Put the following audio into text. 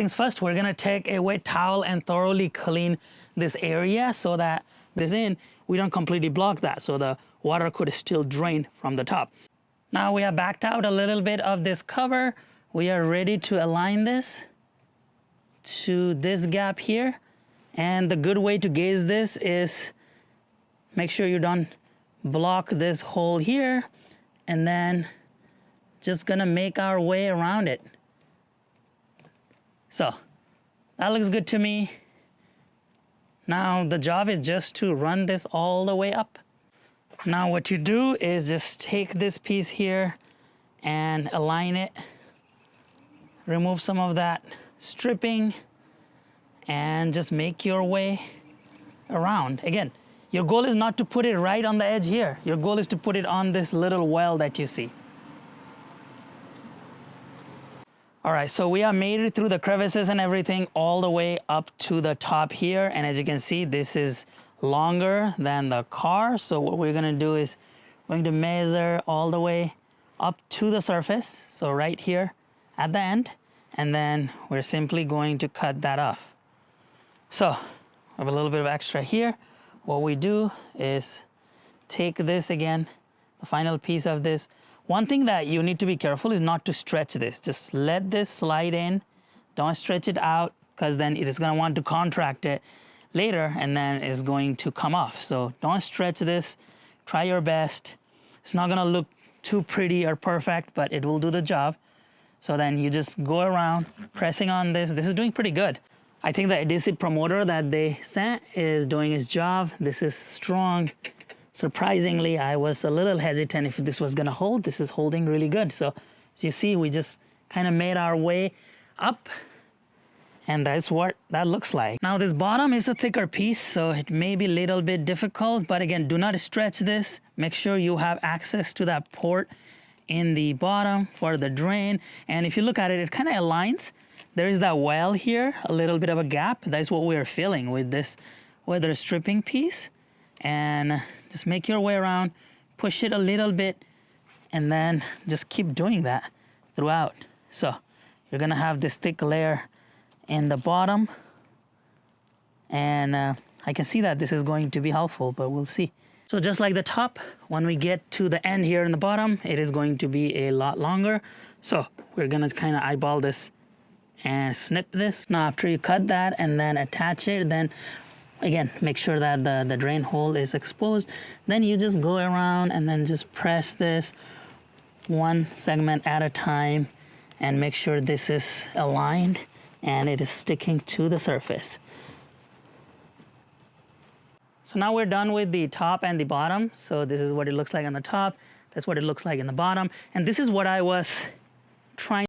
Things first, we're gonna take a wet towel and thoroughly clean this area so that we don't completely block that, so the water could still drain from the top. Now we have backed out a little bit of this cover. We are ready to align this to this gap here. And the good way to gauge this is make sure you don't block this hole here, and then just gonna make our way around it. So that looks good to me. Now the job is just to run this all the way up. Now what you do is just take this piece here and align it, remove some of that stripping, and just make your way around. Again, your goal is not to put it right on the edge here. Your goal is to put it on this little well that you see. All right, so we have made it through the crevices and everything all the way up to the top here. And as you can see, this is longer than the car. So what we're gonna do is we're going to measure all the way up to the surface. So right here at the end, and then we're simply going to cut that off. So I have a little bit of extra here. What we do is take this again, the final piece of this. One thing that you need to be careful is not to stretch this. Just let this slide in. Don't stretch it out, because then it is going to want to contract it later and then it's going to come off. So don't stretch this. Try your best. It's not going to look too pretty or perfect, but it will do the job. So then you just go around pressing on this. This is doing pretty good. I think the adhesive promoter that they sent is doing its job. This is strong. Surprisingly, I was a little hesitant if this was gonna hold. This is holding really good. So as you see, we just kind of made our way up, and that's what that looks like. Now this bottom is a thicker piece, so it may be a little bit difficult, but again, do not stretch this. Make sure you have access to that port in the bottom for the drain. And if you look at it, it kind of aligns. There is that well here, a little bit of a gap. That's what we're filling with this weather stripping piece. And just make your way around, push it a little bit, and then just keep doing that throughout. So you're gonna have this thick layer in the bottom, and I can see that this is going to be helpful, but we'll see. So just like the top, when we get to the end here in the bottom, it is going to be a lot longer. So we're gonna kind of eyeball this and snip this. Now after you cut that and then attach it, then again, make sure that the drain hole is exposed. Then you just go around and then just press this one segment at a time and make sure this is aligned and it is sticking to the surface. So now we're done with the top and the bottom. So this is what it looks like on the top. That's what it looks like in the bottom. And this is what I was trying